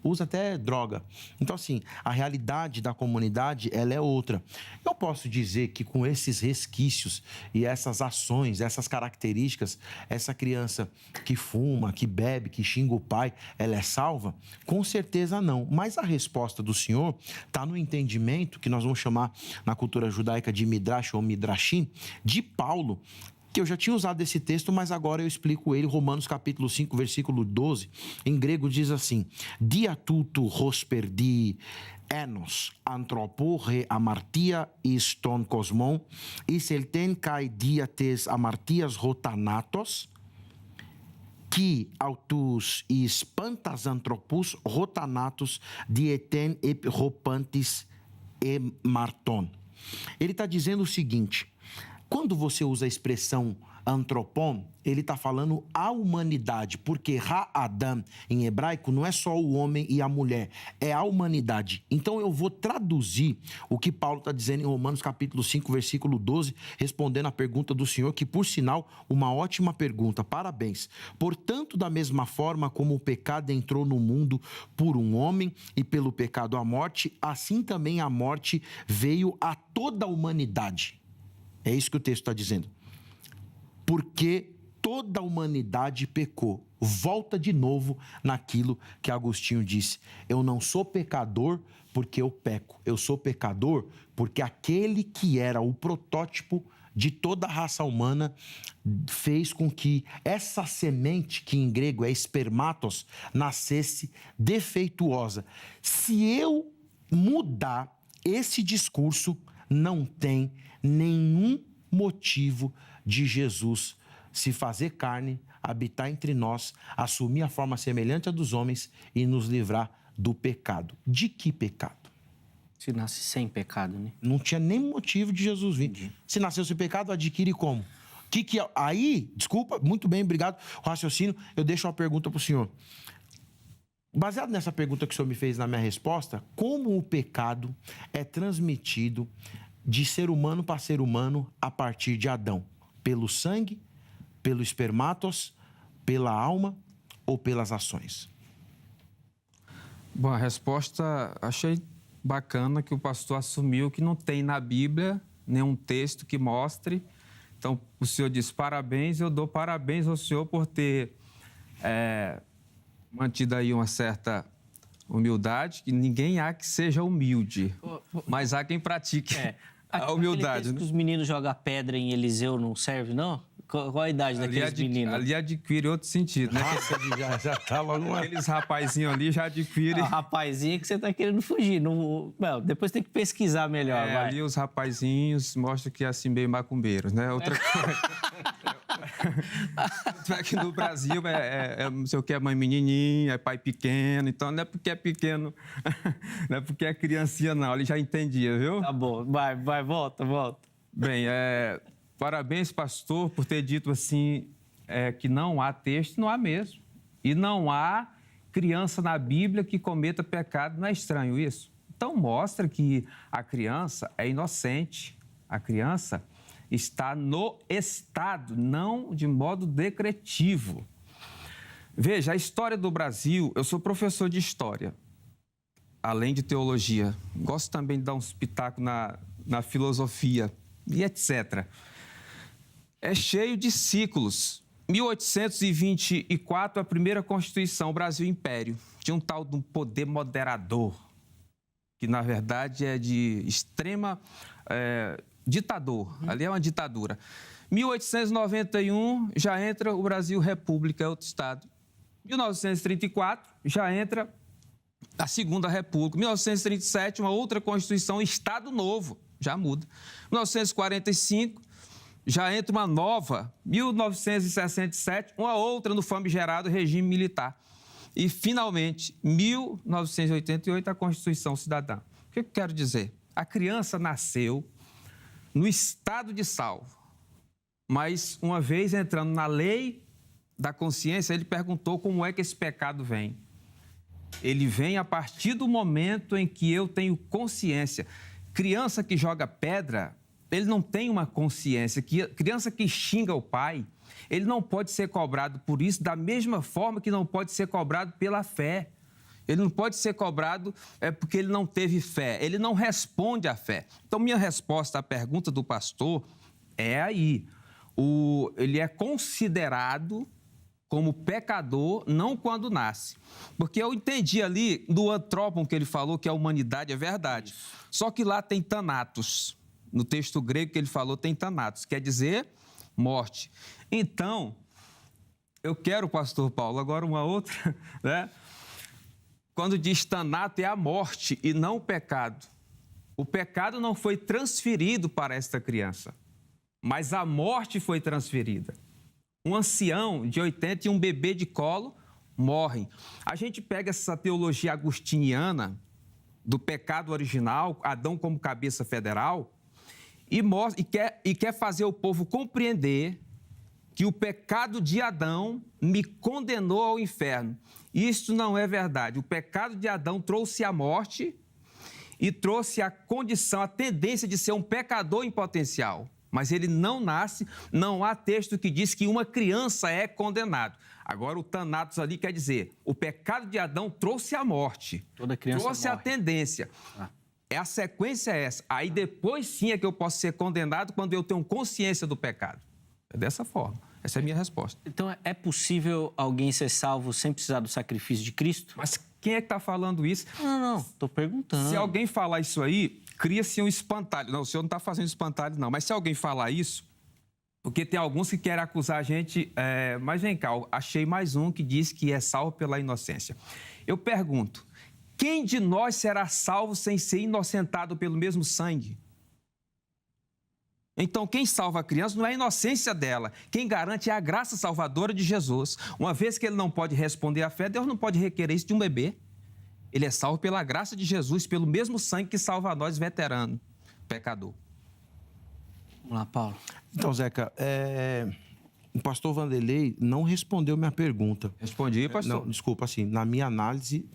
usa até droga. Então, assim, a realidade da comunidade, ela é outra. Eu posso dizer que com esses resquícios e essas ações, essas características, essa criança que fuma, que bebe, que xinga o pai, ela é salva? Com certeza não. Mas a resposta do Senhor está no entendimento que nós vamos chamar na cultura judaica de Midrash ou Midrashim, de Paulo, que eu já tinha usado esse texto, mas agora eu explico ele, Romanos capítulo 5, versículo 12, em grego diz assim: dia tutu hosperdi enos anthropo re amartia iston cosmon, iselten kai diates amartias rotanatos, que autus espantas anthropus rotanatos dieten ep ropantis e marton. Ele está dizendo o seguinte: Quando você usa a expressão antropon, ele está falando a humanidade, porque ha-adam em hebraico não é só o homem e a mulher, é a humanidade. Então eu vou traduzir o que Paulo está dizendo em Romanos capítulo 5, versículo 12, respondendo à pergunta do Senhor, que por sinal, uma ótima pergunta, parabéns. Portanto, da mesma forma como o pecado entrou no mundo por um homem e pelo pecado a morte, assim também a morte veio a toda a humanidade. É isso que o texto está dizendo. Porque toda a humanidade pecou. Volta de novo naquilo que Agostinho disse. Eu não sou pecador porque eu peco. Eu sou pecador porque aquele que era o protótipo de toda a raça humana fez com que essa semente, que em grego é espermatos, nascesse defeituosa. Se eu mudar esse discurso, não tem nenhum motivo de Jesus se fazer carne, habitar entre nós, assumir a forma semelhante à dos homens e nos livrar do pecado. De que pecado? Se nasce sem pecado, né? Não tinha nem motivo de Jesus vir. Entendi. Se nasceu sem pecado, adquire como? Aí, desculpa, muito bem, obrigado, o raciocínio, eu deixo uma pergunta para o senhor. Baseado nessa pergunta que o senhor me fez na minha resposta, como o pecado é transmitido de ser humano para ser humano a partir de Adão? Pelo sangue, pelo espermatos, pela alma ou pelas ações? Bom, a resposta achei bacana que o pastor assumiu que não tem na Bíblia nenhum texto que mostre. Então, o senhor diz parabéns, eu dou parabéns ao senhor por ter mantido aí uma certa humildade, que ninguém há que seja humilde, mas há quem pratique a humildade. Aquele que os meninos jogam pedra em Eliseu não serve, não? Qual a idade daqueles meninos? Ali adquire outro sentido, né? já tá logo Aqueles rapazinhos ali já adquirem... Rapazinho que você tá querendo fugir. Não, depois tem que pesquisar melhor, vai. Ali os rapazinhos mostram que é assim meio macumbeiros, né? Outra coisa... Aqui no Brasil não sei o que, é mãe menininha, é pai pequeno, então não é porque é pequeno, não é porque é criancinha não, ele já entendia, viu? Tá bom, vai, volta. Bem, parabéns, pastor, por ter dito assim, que não há texto, não há mesmo. E não há criança na Bíblia que cometa pecado, não é estranho isso? Então mostra que a criança é inocente, a criança está no estado, não de modo decretivo. Veja, a história do Brasil, eu sou professor de história, além de teologia. Gosto também de dar uns pitacos na filosofia e etc. É cheio de ciclos. 1824, a primeira Constituição, Brasil Império. Tinha um tal de um poder moderador, que na verdade é de extrema... ditador, ali é uma ditadura. 1891, já entra o Brasil República, é outro estado. 1934, já entra a Segunda República. 1937, uma outra Constituição, Estado Novo, já muda. 1945, já entra uma nova. 1967, uma outra no famigerado regime militar. E, finalmente, 1988, a Constituição Cidadã. O que eu quero dizer? A criança nasceu no estado de salvo. Mas, uma vez entrando na lei da consciência, ele perguntou como é que esse pecado vem. Ele vem a partir do momento em que eu tenho consciência. Criança que joga pedra, ele não tem uma consciência. Criança que xinga o pai, ele não pode ser cobrado por isso, da mesma forma que não pode ser cobrado pela fé. Ele não pode ser cobrado porque ele não teve fé. Ele não responde à fé. Então, minha resposta à pergunta do pastor é aí. Ele é considerado como pecador não quando nasce. Porque eu entendi ali do antrópon que ele falou, que a humanidade é verdade. Só que lá tem thanatos. No texto grego que ele falou tem thanatos. Quer dizer, morte. Então, eu quero, pastor Paulo, agora uma outra, né? Quando diz thanato é a morte e não o pecado. O pecado não foi transferido para esta criança, mas a morte foi transferida. Um ancião de 80 e um bebê de colo morrem. A gente pega essa teologia agostiniana do pecado original, Adão como cabeça federal, e quer fazer o povo compreender que o pecado de Adão me condenou ao inferno. Isso não é verdade. O pecado de Adão trouxe a morte e trouxe a condição, a tendência de ser um pecador em potencial. Mas ele não nasce, não há texto que diz que uma criança é condenado. Agora, o Thanatos ali quer dizer, o pecado de Adão trouxe a morte. Toda criança trouxe morre. A tendência. A sequência é essa. Aí depois sim é que eu posso ser condenado quando eu tenho consciência do pecado. É dessa forma. Essa é a minha resposta. Então, é possível alguém ser salvo sem precisar do sacrifício de Cristo? Mas quem é que está falando isso? Não. Estou perguntando. Se alguém falar isso aí, cria-se um espantalho. Não, o senhor não está fazendo espantalho, não. Mas se alguém falar isso, porque tem alguns que querem acusar a gente, mas vem cá, eu achei mais um que diz que é salvo pela inocência. Eu pergunto, quem de nós será salvo sem ser inocentado pelo mesmo sangue? Então, quem salva a criança não é a inocência dela. Quem garante é a graça salvadora de Jesus. Uma vez que ele não pode responder à fé, Deus não pode requerer isso de um bebê. Ele é salvo pela graça de Jesus, pelo mesmo sangue que salva a nós, veterano, pecador. Vamos lá, Paulo. Então, Zeca, o pastor Vanderlei não respondeu minha pergunta. Respondi, pastor. Não, desculpa, assim, na minha análise,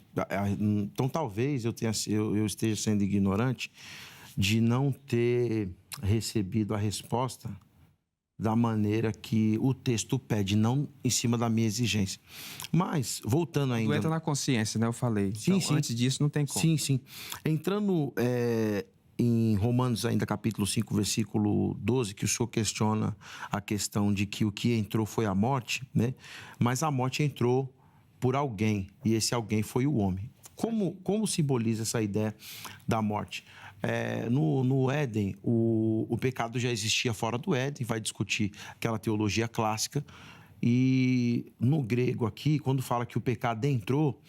então talvez eu esteja sendo ignorante de não ter recebido a resposta da maneira que o texto pede, não em cima da minha exigência. Mas, voltando ainda... Tu entra na consciência, né? Eu falei. Sim, então, sim. Antes disso, não tem como. Sim. Entrando em Romanos ainda, capítulo 5, versículo 12, que o senhor questiona a questão de que o que entrou foi a morte, né? Mas a morte entrou por alguém, e esse alguém foi o homem. Como simboliza essa ideia da morte? No Éden, o pecado já existia fora do Éden, vai discutir aquela teologia clássica. E no grego aqui, quando fala que o pecado entrou,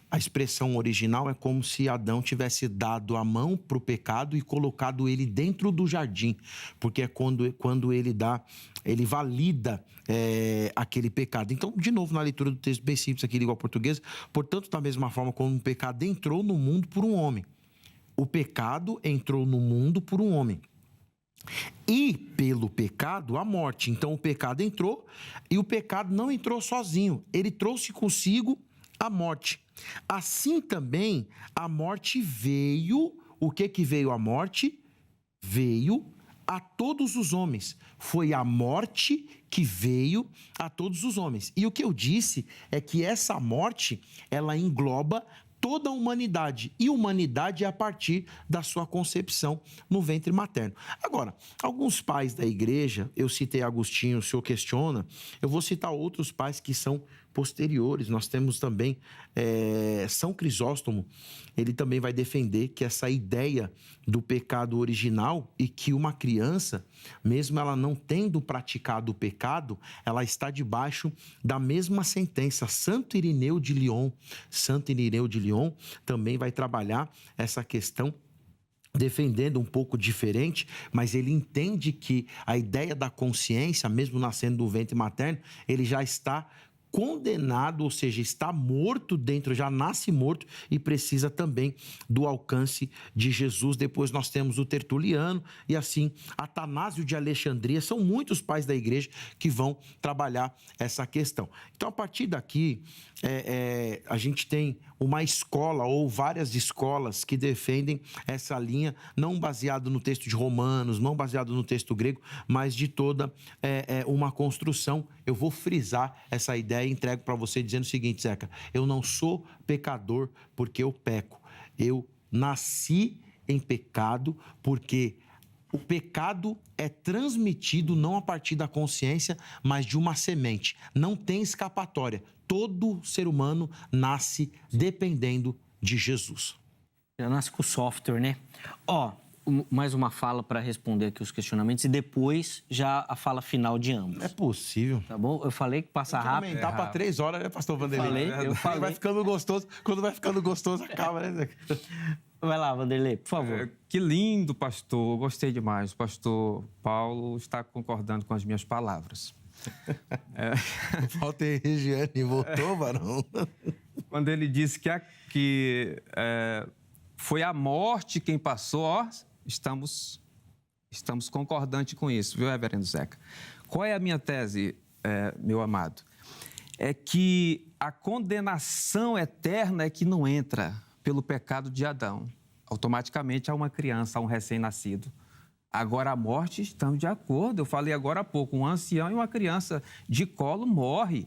a expressão original é como se Adão tivesse dado a mão para o pecado e colocado ele dentro do jardim, porque é quando ele valida aquele pecado. Então, de novo, na leitura do texto bem simples aqui, igual ao português, portanto, da mesma forma como o pecado entrou no mundo por um homem. O pecado entrou no mundo por um homem. E pelo pecado, a morte. Então, o pecado entrou e o pecado não entrou sozinho. Ele trouxe consigo a morte. Assim também, a morte veio... O que veio a morte? Veio a todos os homens. Foi a morte que veio a todos os homens. E o que eu disse é que essa morte, ela engloba toda a humanidade. E humanidade é a partir da sua concepção no ventre materno. Agora, alguns pais da igreja, eu citei Agostinho, o senhor questiona, eu vou citar outros pais que são posteriores. Nós temos também São Crisóstomo, ele também vai defender que essa ideia do pecado original e que uma criança, mesmo ela não tendo praticado o pecado, ela está debaixo da mesma sentença. Santo Irineu de Lyon também vai trabalhar essa questão, defendendo um pouco diferente, mas ele entende que a ideia da consciência, mesmo nascendo do ventre materno, ele já está condenado, ou seja, está morto dentro, já nasce morto e precisa também do alcance de Jesus. Depois nós temos o Tertuliano e assim Atanásio de Alexandria. São muitos pais da igreja que vão trabalhar essa questão. Então, a partir daqui, a gente tem uma escola ou várias escolas que defendem essa linha, não baseado no texto de Romanos, não baseado no texto grego, mas de toda uma construção. Eu vou frisar essa ideia e entrego para você dizendo o seguinte, Zeca: eu não sou pecador porque eu peco. Eu nasci em pecado porque o pecado é transmitido não a partir da consciência, mas de uma semente. Não tem escapatória. Todo ser humano nasce dependendo de Jesus. Já nasce com o software, né? Mais uma fala para responder aqui os questionamentos e depois já a fala final de ambos. É possível. Tá bom? Eu falei que passa rápido. Aumentar para 3 horas, né, pastor Vanderlei? Eu falei. Vai ficando gostoso. Quando vai ficando gostoso, acaba, né, Zeca? Vai lá, Vanderlei, por favor. Que lindo, pastor. Gostei demais. O pastor Paulo está concordando com as minhas palavras. Falta aí, Regiane. Voltou, varão? Quando ele disse que foi a morte quem passou, estamos Estamos concordantes com isso, viu, reverendo Zeca? Qual é a minha tese, meu amado? É que a condenação eterna é que não entra pelo pecado de Adão. Automaticamente há uma criança, há um recém-nascido. Agora a morte, estamos de acordo. Eu falei agora há pouco, um ancião e uma criança de colo morre.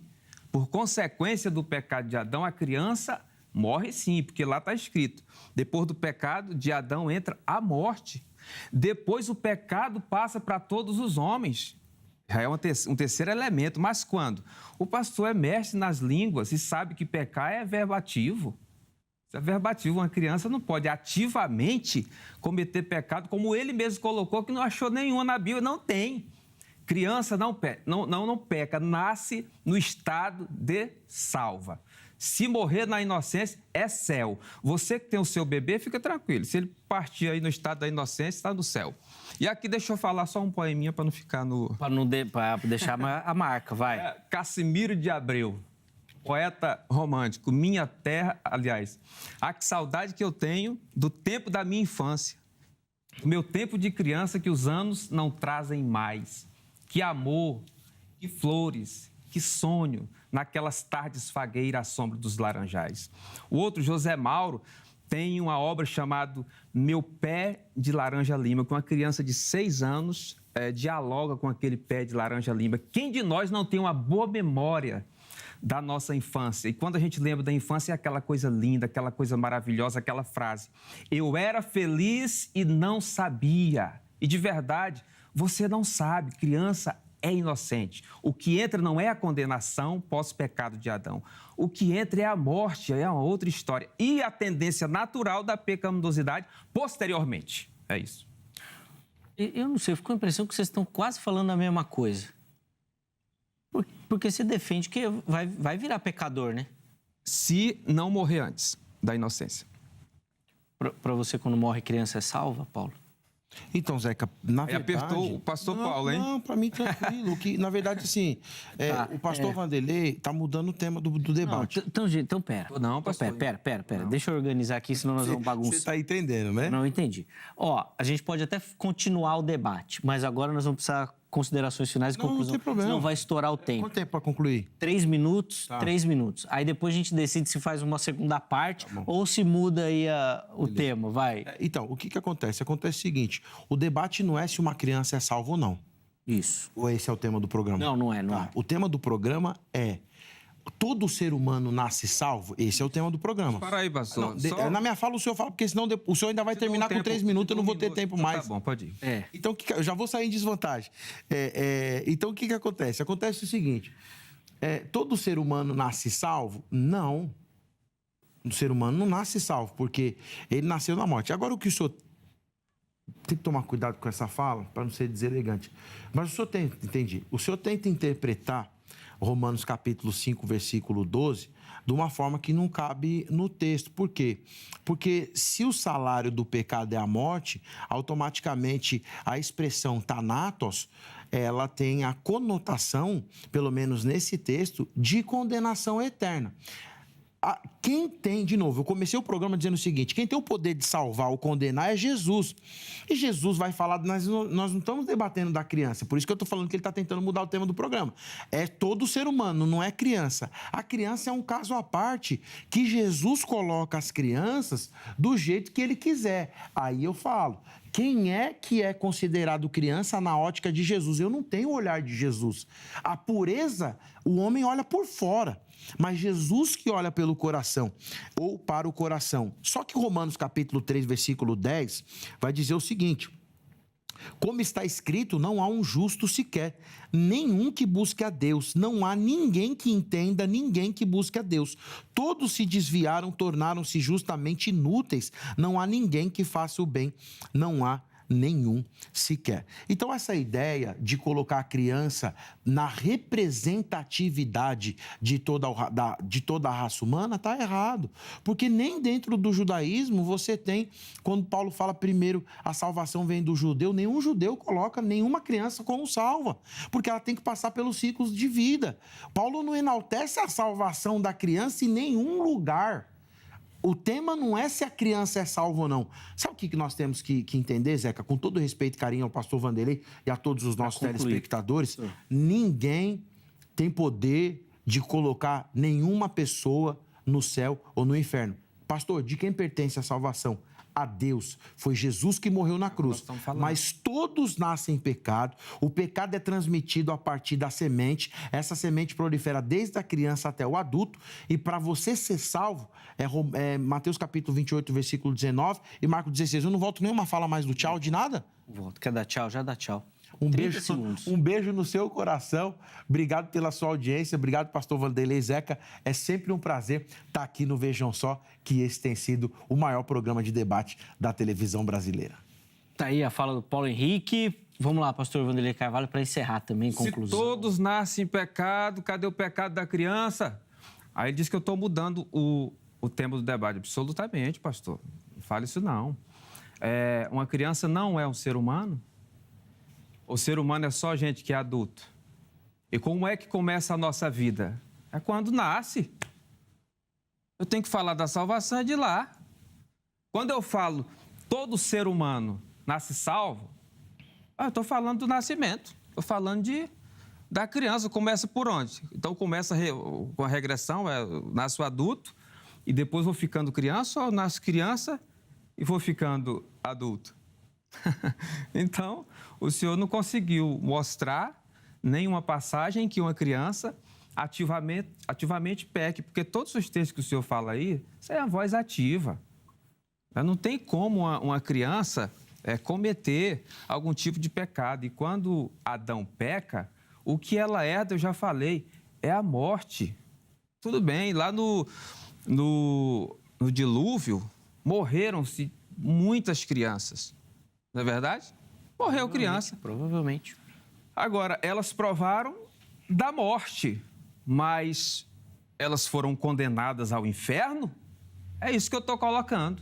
Por consequência do pecado de Adão, a criança morre sim, porque lá está escrito. Depois do pecado de Adão entra a morte. Depois o pecado passa para todos os homens. Já é um terceiro elemento. Mas quando? O pastor é mestre nas línguas e sabe que pecar é verbativo. Isso é verbativo. Uma criança não pode ativamente cometer pecado, como ele mesmo colocou, que não achou nenhuma na Bíblia. Não tem. Criança não peca, nasce no estado de salva. Se morrer na inocência, é céu. Você que tem o seu bebê, fica tranquilo. Se ele partir aí no estado da inocência, está no céu. E aqui deixa eu falar só um poeminha para não ficar no... Para deixar a marca, vai. Cassimiro de Abreu, poeta romântico. Minha terra, aliás. Que saudade que eu tenho do tempo da minha infância. Do meu tempo de criança que os anos não trazem mais. Que amor, que flores, que sonho naquelas tardes fagueiras à sombra dos laranjais. O outro, José Mauro, tem uma obra chamada Meu Pé de Laranja Lima, que uma criança de 6 anos dialoga com aquele pé de laranja lima. Quem de nós não tem uma boa memória da nossa infância? E quando a gente lembra da infância, é aquela coisa linda, aquela coisa maravilhosa, aquela frase: eu era feliz e não sabia. E de verdade, você não sabe, criança é inocente. O que entra não é a condenação pós-pecado de Adão. O que entra é a morte, é uma outra história. E a tendência natural da pecaminosidade posteriormente. É isso. Eu não sei, eu fico com a impressão que vocês estão quase falando a mesma coisa. Porque você defende que vai virar pecador, né? Se não morrer antes da inocência. Para você, quando morre criança, é salva, Paulo? Então, Zeca, na verdade... Apertou o pastor Paulo, hein? Não, para mim, tranquilo. Que, na verdade, assim, o pastor Vanderlei está mudando o tema do debate. Então, pera. Não, pastor. Pera. Deixa eu organizar aqui, senão nós vamos bagunçar. Você está entendendo, né? Não entendi. A gente pode até continuar o debate, mas agora nós vamos precisar considerações finais e conclusão. Não tem problema. Senão vai estourar o tempo. Quanto tempo para concluir? 3 minutos, Tá. 3 minutos. Aí depois a gente decide se faz uma segunda parte ou se muda aí o tema, vai. Então, o que acontece? Acontece o seguinte, o debate não é se uma criança é salva ou não. Isso. Ou esse é o tema do programa? Não é. O tema do programa é: todo ser humano nasce salvo? Esse é o tema do programa. Para aí, pastor. Na minha fala, o senhor fala, porque senão o senhor ainda vai terminar com 3 minutos, eu não vou ter tempo mais. Tá bom, pode ir. Então, eu já vou sair em desvantagem. Então, o que acontece? Acontece o seguinte, todo ser humano nasce salvo? Não. O ser humano não nasce salvo, porque ele nasceu na morte. Agora, o que o senhor... Tem que tomar cuidado com essa fala, para não ser deselegante. Mas o senhor o senhor tenta interpretar Romanos capítulo 5, versículo 12, de uma forma que não cabe no texto. Por quê? Porque se o salário do pecado é a morte, automaticamente a expressão thanatos, ela tem a conotação, pelo menos nesse texto, de condenação eterna. Quem tem, de novo, eu comecei o programa dizendo o seguinte: quem tem o poder de salvar ou condenar é Jesus. E Jesus vai falar, nós não estamos debatendo da criança, por isso que eu estou falando que ele está tentando mudar o tema do programa. É todo ser humano, não é criança. A criança é um caso à parte, que Jesus coloca as crianças do jeito que ele quiser. Aí eu falo, quem é que é considerado criança na ótica de Jesus? Eu não tenho o olhar de Jesus. A pureza, o homem olha por fora. Mas Jesus que olha pelo coração, ou para o coração. Só que Romanos capítulo 3, versículo 10, vai dizer o seguinte: como está escrito, não há um justo sequer, nenhum que busque a Deus, não há ninguém que entenda, ninguém que busque a Deus. Todos se desviaram, tornaram-se justamente inúteis, não há ninguém que faça o bem, não há nenhum sequer. Então, essa ideia de colocar a criança na representatividade de toda a raça humana está errado. Porque nem dentro do judaísmo você tem, quando Paulo fala primeiro a salvação vem do judeu, nenhum judeu coloca nenhuma criança como salva, porque ela tem que passar pelos ciclos de vida. Paulo não enaltece a salvação da criança em nenhum lugar. o tema não é se a criança é salva ou não. Sabe o que nós temos que entender, Zeca? Com todo respeito e carinho ao pastor Vanderlei e a todos os nossos telespectadores, ninguém tem poder de colocar nenhuma pessoa no céu ou no inferno. Pastor, de quem pertence a salvação? A Deus. Foi Jesus que morreu na cruz. Mas todos nascem em pecado. O pecado é transmitido a partir da semente. Essa semente prolifera desde a criança até o adulto. E para você ser salvo, é Mateus capítulo 28, versículo 19 e Marcos 16. Eu não volto nenhuma fala mais do tchau, de nada? Volto. Quer dar tchau? Já dá tchau. Um beijo no seu coração. Obrigado pela sua audiência. Obrigado, pastor Vanderlei Zeca. É sempre um prazer estar aqui no Vejam Só, que esse tem sido o maior programa de debate da televisão brasileira. Tá aí a fala do Paulo Henrique. Vamos lá, pastor Vanderlei Carvalho, para encerrar também, conclusão. Se todos nascem em pecado, cadê o pecado da criança? Aí ele diz que eu estou mudando o tema do debate. Absolutamente, pastor. Não fale isso, não. Uma criança não é um ser humano. O ser humano é só gente que é adulto. E como é que começa a nossa vida? É quando nasce. Eu tenho que falar da salvação de lá. Quando eu falo todo ser humano nasce salvo, eu estou falando do nascimento. Estou falando da criança. Começa por onde? Então começa com a regressão, nasce o adulto, e depois vou ficando criança, ou nasce criança e vou ficando adulto? Então, o senhor não conseguiu mostrar nenhuma passagem em que uma criança ativamente peque, porque todos os textos que o senhor fala aí, isso é a voz ativa. Não tem como uma criança cometer algum tipo de pecado. E quando Adão peca, o que ela herda, eu já falei, é a morte. Tudo bem, lá no dilúvio, morreram-se muitas crianças. Não é verdade? Morreu criança. Provavelmente. Agora, elas provaram da morte, mas elas foram condenadas ao inferno? É isso que eu estou colocando.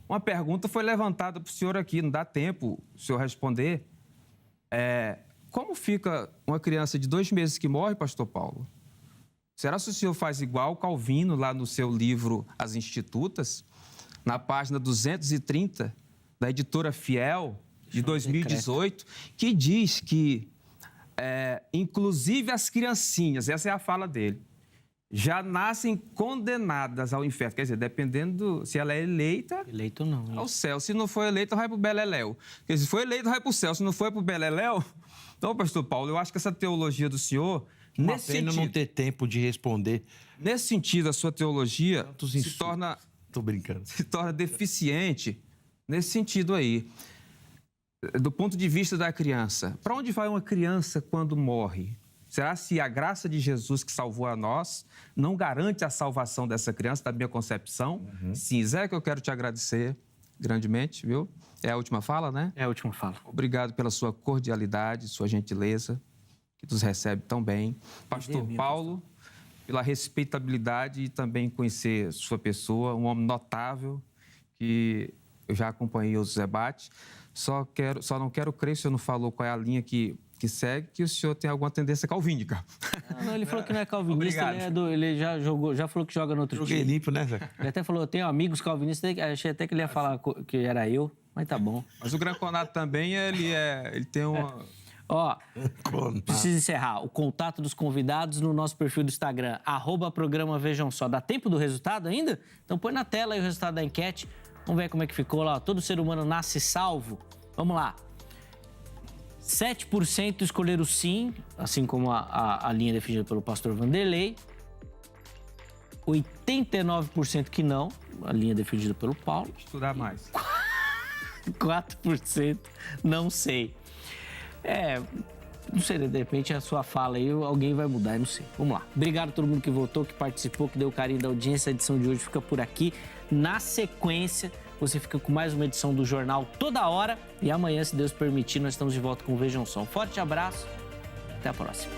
Uma pergunta foi levantada para o senhor aqui, não dá tempo o senhor responder. Como fica uma criança de 2 meses que morre, pastor Paulo? Será que o senhor faz igual Calvino, lá no seu livro As Institutas, na página 230, da editora Fiel, de 2018, que diz que, inclusive as criancinhas, essa é a fala dele, já nascem condenadas ao inferno. Quer dizer, dependendo se ela é eleita... Eleito não. Ao céu. Se não for eleita, vai para o Beleléu. Porque se for eleito, vai para o céu. Se não for para o Beleléu... Então, pastor Paulo, eu acho que essa teologia do senhor... Uma pena não ter tempo de responder. Nesse sentido, a sua teologia se torna... Tô brincando. Se torna deficiente nesse sentido aí. Do ponto de vista da criança. Para onde vai uma criança quando morre? Será se a graça de Jesus que salvou a nós não garante a salvação dessa criança, da minha concepção? Sim, Zé, que eu quero te agradecer grandemente, viu? É a última fala, né? É a última fala. Obrigado pela sua cordialidade, sua gentileza, que nos recebe tão bem. Pastor Paulo, pela respeitabilidade e também conhecer sua pessoa, um homem notável, que eu já acompanhei os debates. Só não quero crer, o senhor não falou qual é a linha que segue, que o senhor tem alguma tendência calvínica. Não, ele falou que não é calvinista, ele já falou que joga no outro time. Joguei limpo, né, Zé? Ele até falou, eu tenho amigos calvinistas, achei até que ele ia falar que era eu, mas tá bom. Mas o Gran Conato também, ele tem uma... Ó, preciso encerrar. O contato dos convidados no nosso perfil do Instagram, @programa Vejam Só. Dá tempo do resultado ainda? Então põe na tela aí o resultado da enquete. Vamos ver como é que ficou lá. Todo ser humano nasce salvo. Vamos lá. 7% escolheram sim, assim como a linha definida pelo pastor Vanderlei. 89% que não, a linha definida pelo Paulo. Estudar mais. 4% não sei. Não sei, de repente a sua fala aí, alguém vai mudar, eu não sei. Vamos lá. Obrigado a todo mundo que votou, que participou, que deu carinho da audiência. A edição de hoje fica por aqui. Na sequência, você fica com mais uma edição do Jornal Toda Hora. E amanhã, se Deus permitir, nós estamos de volta com o Vejam Só. Um forte abraço. Até a próxima.